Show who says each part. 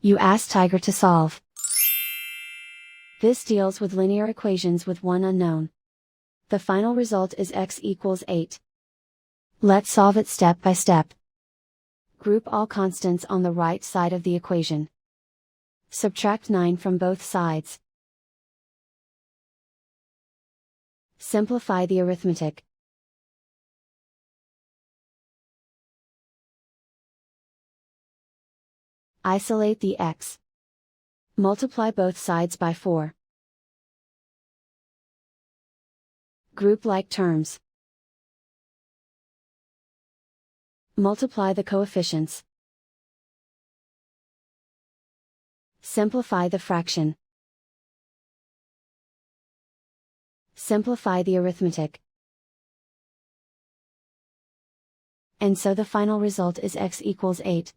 Speaker 1: You ask Tiger to solve. This deals with linear equations with one unknown. The final result is x equals 8. Let's solve it step by step. Group all constants on the right side of the equation. Subtract 9 from both sides. Simplify the arithmetic. Isolate the x. Multiply both sides by 4. Group like terms. Multiply the coefficients. Simplify the fraction. Simplify the arithmetic. And so the final result is x equals 8.